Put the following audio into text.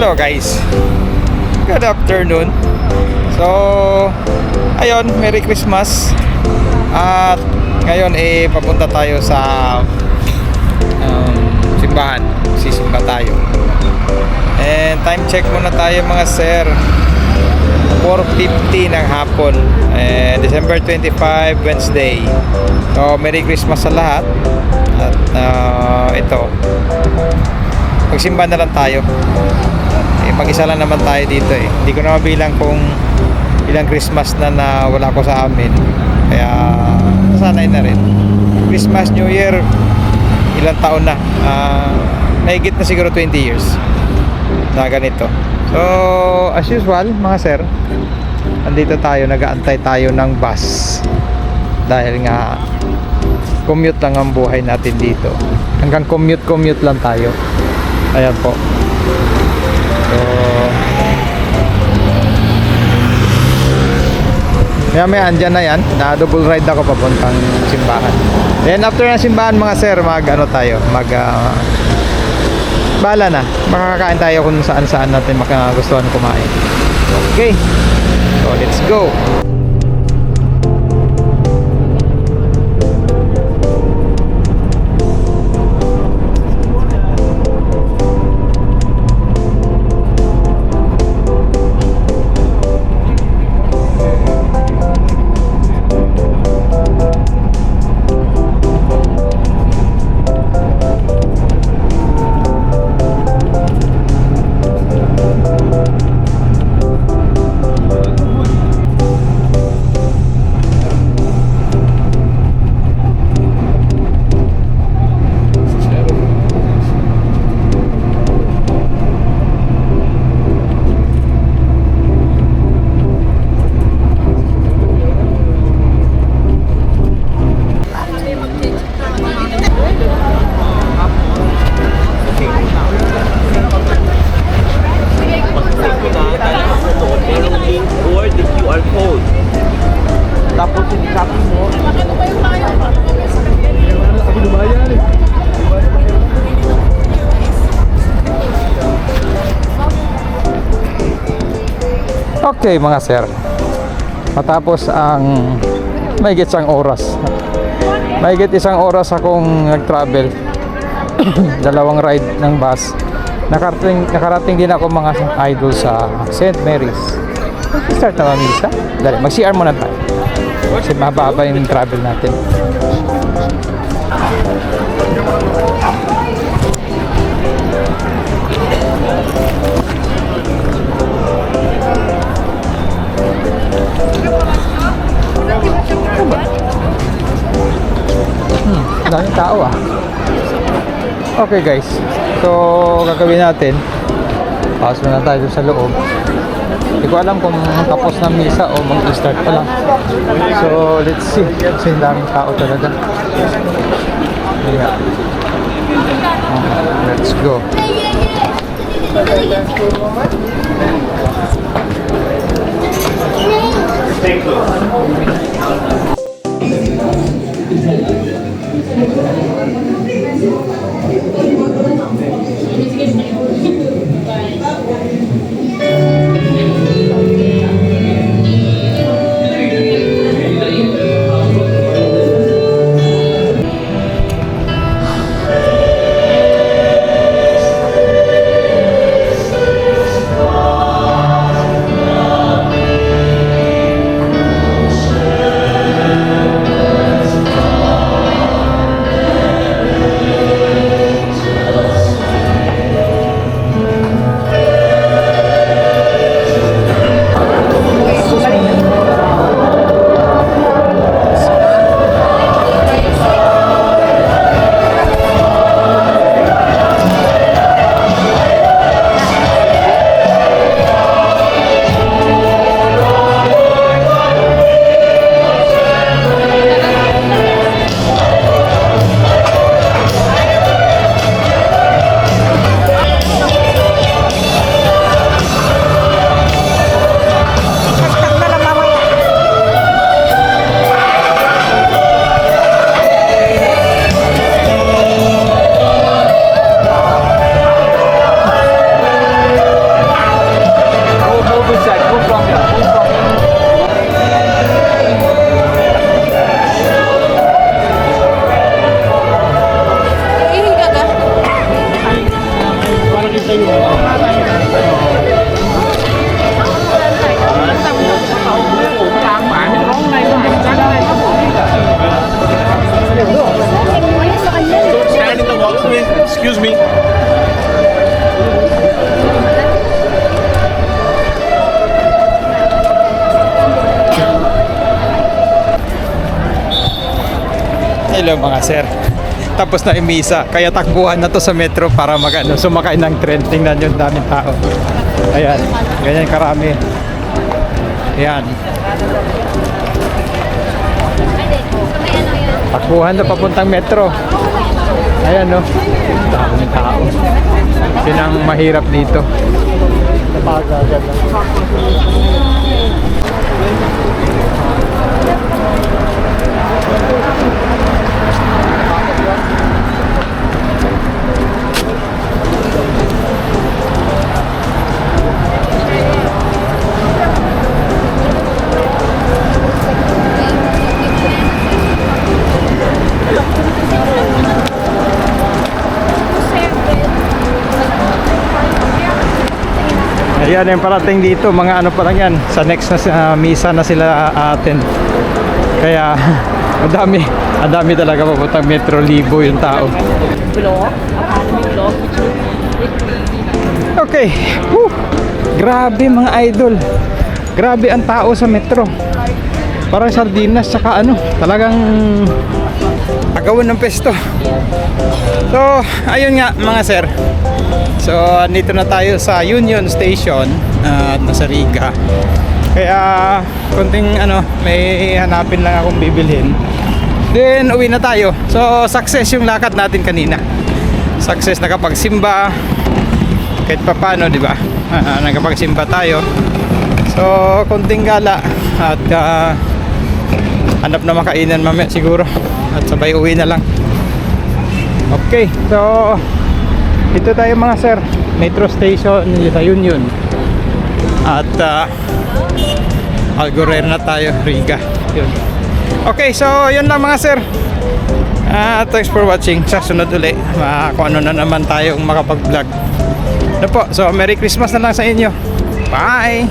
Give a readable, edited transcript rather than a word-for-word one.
Hello guys, good afternoon. So ayun, Merry Christmas. At ngayon papunta tayo sa simbahan. Sisimba tayo. And time check muna tayo mga sir, 4:50 ng hapon, December 25, Wednesday. So Merry Christmas sa lahat. At ito, magsimba na lang tayo. Mag-isa lang naman tayo dito Hindi ko na mabilang kung ilang Christmas na wala ko sa amin. Kaya nasanay na rin. Christmas, New Year, ilang taon na. Nahigit na siguro 20 years na ganito. So as usual mga sir, andito tayo, nag-aantay tayo ng bus. Dahil nga commute lang ang buhay natin dito. Hanggang commute lang tayo. Ayan po. So maya andyan na yan, na double ride ako papuntang simbahan. Then after ng simbahan mga sir, tayo, bala na, makakain tayo kung saan natin makagustuhan kumain. Okay, so let's go. Okay mga sir, matapos ang mahigit isang oras akong nag-travel dalawang ride ng bus, nakarating din ako mga idol sa St. Mary's. Start na mamisa. Dali, mag-CR muna tayo kasi mababa yung travel natin. Daming tao Okay guys, so gagawin natin, pasok na tayo sa loob. Hindi ko alam kung tapos na misa o mag-start pa lang. So let's see, kasi daming tao talaga. Yeah. Let's go. Hello mga sir. Tapos na yung misa, kaya takbuhan na to sa metro para sumakay ng tren. Tingnan yung daming tao. Ayan, ganyan karami. Ayan. Takbuhan na papuntang metro. Ayan no. Daming tao. Yun ang mahirap dito. Napakagagad lang. Ayan yung parating dito, mga ano pa lang yan. Sa next na misa na sila atin. Kaya ang dami talaga papuntang Metro. Libo yung tao. Okay. Woo! Grabe mga idol. Grabe ang tao sa Metro. Parang sardinas saka talagang agawan ng pesto. So, ayun nga mga sir. So, nito na tayo sa Union Station at nasa Riga. Kaya, konting may hanapin lang akong bibilhin. Then, uwi na tayo. So, success yung lakad natin kanina. Success, nakapagsimba. Kahit pa paano, di ba? Nakapagsimba tayo. So, konting gala. At, hanap na makainan mamaya siguro. At sabay uwi na lang. Okay, so ito tayo mga sir, Metro Station sa Union. At Algorer na tayo, Riga. Yun. Okay, so yun lang mga sir. Thanks for watching. Sa sunod uli, kung ano na naman tayong makapag-vlog. So Merry Christmas na lang sa inyo. Bye!